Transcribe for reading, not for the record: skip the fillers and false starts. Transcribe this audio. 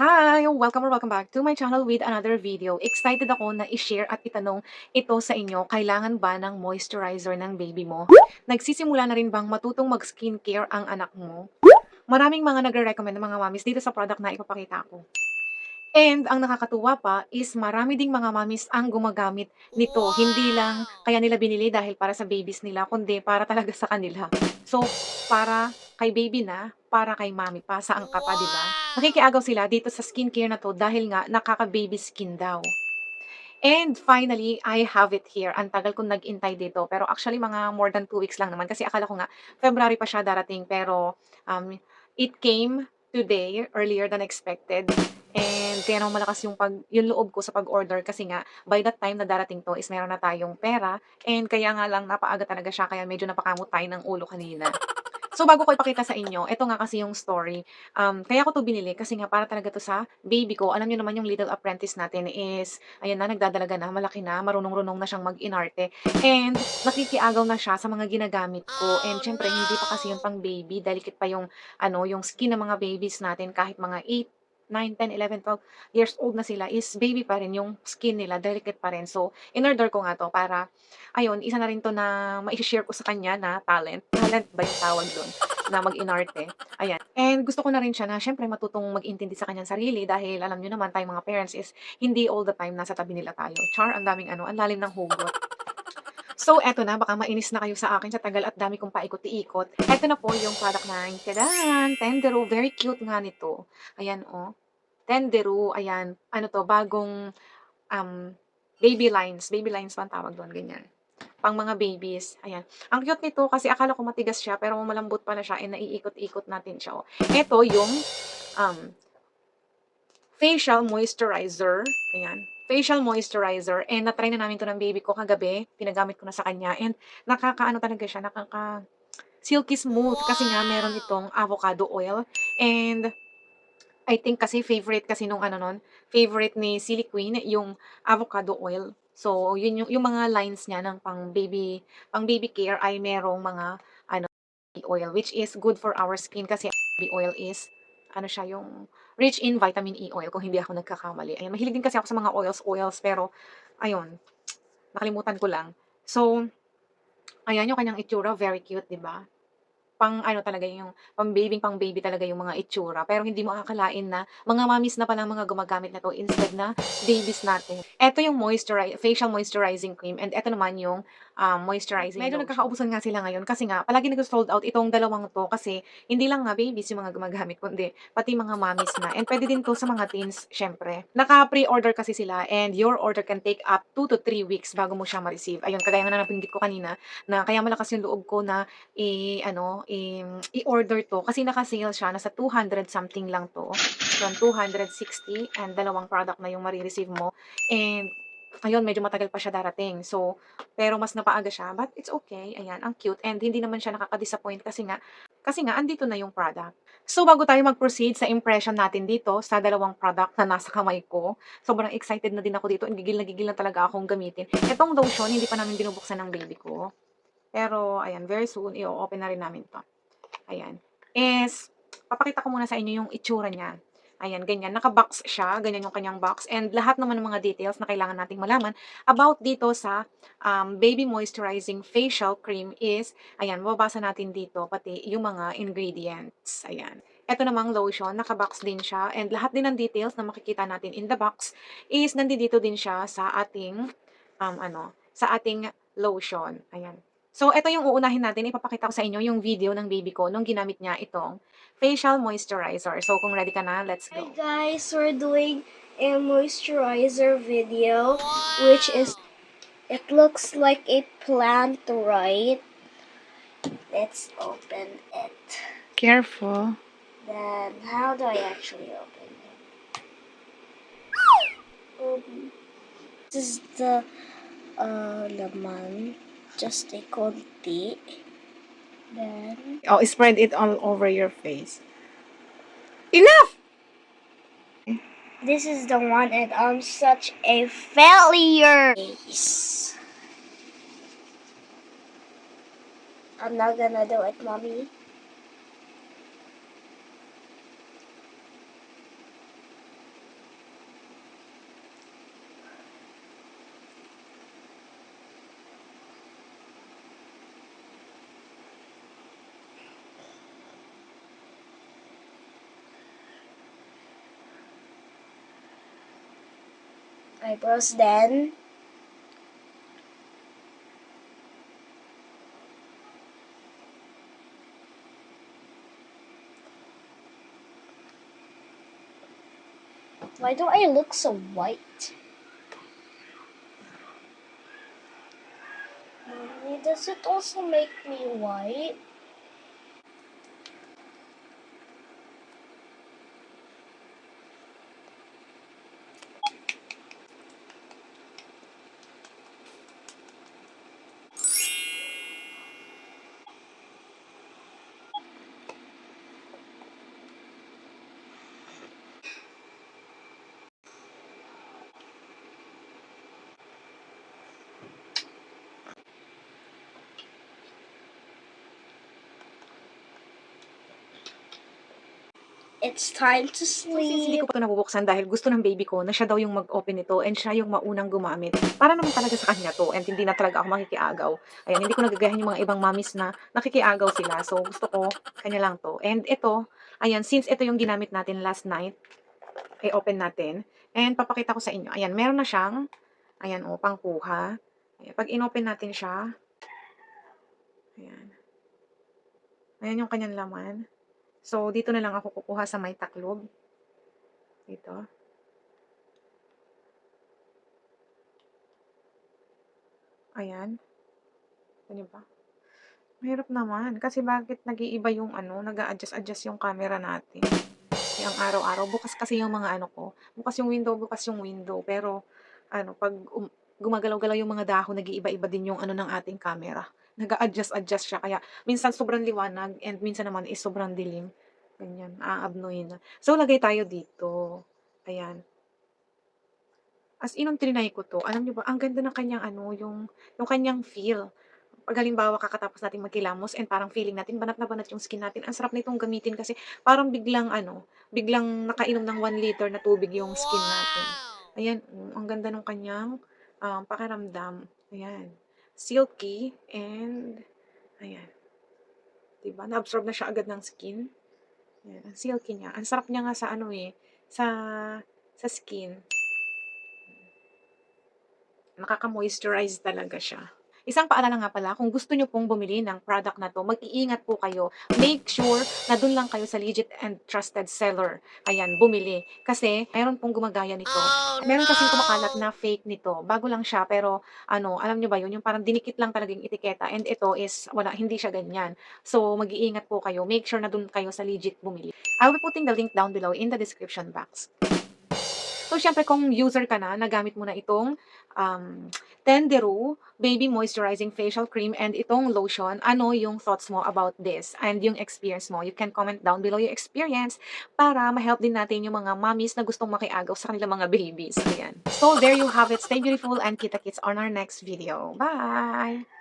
Hi! Welcome or welcome back to my channel with another video. Excited ako na i-share at itanong ito sa inyo, kailangan ba ng moisturizer ng baby mo? Nagsisimula na rin bang matutong mag-skincare ang anak mo? Maraming mga nagre-recommend ng mga mommies dito sa product na ipapakita ko. And ang nakakatuwa pa is marami ding mga mommies ang gumagamit nito. Hindi lang kaya nila binili dahil para sa babies nila, kundi para talaga sa kanila. So, para kay baby na, para kay mommy pa, saan ka pa, di ba? Nakikiagaw sila dito sa skincare na 'to dahil nga nakaka-baby skin daw. And finally, I have it here. Ang tagal kong nag-intay dito, pero actually mga more than 2 weeks lang naman kasi akala ko nga February pa siya darating pero, it came today, earlier than expected. And kaya naman malakas yung loob ko sa pag-order kasi nga by that time na darating 'to is meron na tayong pera and kaya nga lang napaaga talaga siya kaya medyo napakamot tayo ng ulo kanina. So, bago ko ipakita sa inyo, eto nga kasi yung story. Kaya ko 'to binili kasi nga para talaga 'to sa baby ko. Alam niyo naman yung little apprentice natin is ayan na, nagdadalaga na, malaki na, marunong-runong na siyang mag-inarte and nakikiagaw na siya sa mga ginagamit ko and siyempre hindi pa kasi yun pang-baby, delicate pa yung ano, yung skin ng mga babies natin kahit mga 8, 9, 10, 11, 12 years old na sila is baby pa rin yung skin nila, delicate pa rin. So, in-order ko nga 'to para ayun, isa na rin 'to na mai-she-share ko sa kanya na talent. Talent ba yung tawag dun, na mag-inarte, ayan. And gusto ko na rin siya na siyempre matutong mag-intindi sa kanyang sarili dahil alam niyo naman tayong mga parents is hindi all the time nasa tabi nila tayo. Char, ang daming ano, ang lalim ng hugot. So eto na, baka mainis na kayo sa akin sa tagal at dami kong paikot-ikot. Eto na po yung product na tadan! Tenderu, very cute nga nito. Ayan, oh, Tenderu, ayan. Ano 'to, bagong, um, baby lines ba ang tawag dun, ganyan. Pang mga babies, ayan. Ang cute nito kasi akala ko matigas siya pero malambot pala siya and naiikot-ikot natin siya, oh. Eto yung, um, facial moisturizer, ayan. Facial moisturizer and na-try na namin 'to ng baby ko kagabi, pinagamit ko na sa kanya and nakakaano talaga siya, silky smooth kasi nga meron itong avocado oil and I think kasi favorite kasi nung ano nun, favorite ni Silly Queen yung avocado oil. So, yun yung mga lines niya ng pang-baby care ay merong mga ano, oil which is good for our skin kasi baby oil is ano siya, yung rich in vitamin E oil kung hindi ako nagkakamali. Ayan, mahilig din kasi ako sa mga oils pero ayun, nakalimutan ko lang. So, ayan yung kanyang itsura, very cute, 'di ba? Pang-ano talaga yung pang-baby talaga yung mga itsura, pero hindi mo akalain na mga mommies na pala ang mga gumagamit nito instead na babies natin. Eto yung facial moisturizing cream and eto naman yung, moisturizing medyo lotion. Nagkakaubusan nga sila ngayon kasi nga palagi nagso-sold out itong dalawang 'to kasi hindi lang nga babies yung mga gumagamit kundi pati mga mommies na and puwede din 'to sa mga teens siyempre. Naka-pre-order kasi sila and your order can take up 2 to 3 weeks bago mo siya ma-receive. Ayun, kagaya nga ng nabanggit ko kanina na kaya malakas yung loob ko na i-ano, i-order 'to kasi naka-sale siya, nasa 200 something lang 'to, from 260 and dalawang product na yung mare-receive mo and ayun medyo matagal pa siya darating. So, pero mas napaaga siya but it's okay, ayan ang cute and hindi naman siya nakaka-disappoint kasi nga andito na yung product. So, bago tayo mag-proceed sa impression natin dito sa dalawang product na nasa kamay ko, sobrang excited na din ako dito and gigil na gigil na talaga akong gamitin. Itong lotion hindi pa namin binubuksan ng baby ko. Pero ayan, very soon i-o-open na rin namin 'to. Ayan, is papakita ko muna sa inyo yung itsura niya. Ayan, ganyan, naka-box siya, ganyan yung kanyang box and lahat naman ng mga details na kailangan nating malaman about dito sa, baby moisturizing facial cream is ayan, mababasa natin dito pati yung mga ingredients, ayan. Eto namang lotion, naka-box din siya and lahat din ng details na makikita natin in the box is nandito din siya sa ating, sa ating lotion, ayan. So, eto yung uunahin natin, ipapakita ko sa inyo yung video ng baby ko nung ginamit niya itong facial moisturizer. So, kung ready ka na, let's Hi go. guys, we're doing a moisturizer video, which is, it looks like a plant, right? Let's open it. Careful. Then, how do I actually open it? This is the laman, just a konti. Then, Oh, spread it all over your face. Enough! this is the one, and I'm such a failure. Yes. I'm not gonna do it, mommy. eyebrows then. Why do I look so white? Mommy, does it also make me white? It's time to So, since hindi sleep. ko pa 'to nabubuksan dahil gusto ng baby ko na siya daw yung mag-open nito and siya yung maunang gumamit, para naman talaga sa kanya 'to and hindi na talaga ako makikiagaw. Ayan, hindi ko nagagayahan yung mga ibang mommies na nakikiagaw sila. So, gusto ko kanya lang 'to. And ito, ayan, since ito yung ginamit natin last night, i-open natin and papakita ko sa inyo. Ayan, meron na siyang, ayan, oh, pangkuha. Ayan, 'pag inopen natin siya, ayan. Ayan yung kanyang laman. So, dito na lang ako kukuha sa may taklob. Dito. Ayan. Kita niyo ba? Mahirap naman, kasi bakit nag-iiba yung ano, nag-a-adjust-adjust yung camera natin. Yung araw-araw, bukas kasi yung mga ano ko, bukas yung window, pero ano, 'pag gumagalaw-galaw yung mga dahon, nag-iiba-iba din yung ano ng ating camera. Nag-a-adjust-adjust siya, kaya minsan sobrang liwanag and minsan naman is sobrang dilim, ganyan, naaabnoy na. So, lagay tayo dito, ayan. As in nung triny ko 'to, alam niyo ba, ang ganda ng kanyang ano, yung kanyang feel. 'Pag halimbawa kakatapos nating magkilamos and parang feeling natin banat na banat yung skin natin, ang sarap nitong gamitin kasi parang biglang ano, biglang nakainom ng 1 liter na tubig yung skin natin. Ayan, oh, ang ganda nung kanyang, pakiramdam. Ayan, silky and ayan, 'di ba, na-absorb na siya agad ng skin. Ayan, ang silky niya. Ang sarap niya nga sa ano, eh, sa skin. Nakaka-moisturize talaga siya. Isang paalala nga pala, kung gusto niyo pong bumili ng product na 'to, mag-iingat po kayo. Make sure na dun lang kayo sa legit and trusted seller, ayan, bumili. Kasi meron pong gumagaya nito. Meron kasing kumakalat na fake nito, bago lang siya pero ano, alam niyo ba yun, yung parang dinikit lang talaga yung etiketa and ito is wala, hindi siya ganyan. So, mag-iingat po kayo, make sure na dun kayo sa legit bumili. I'll be putting the link down below in the description box. So, siyempre kung user ka na, nagamit mo na itong, Tenderu Baby Moisturizing Facial Cream and itong lotion, ano yung thoughts mo about this and yung experience mo? You can comment down below your experience para ma-help din natin yung mga mommies na gustong makiagaw sa kanilang mga babies. Ayan. So, there you have it. Stay beautiful and kita-kits on our next video. Bye!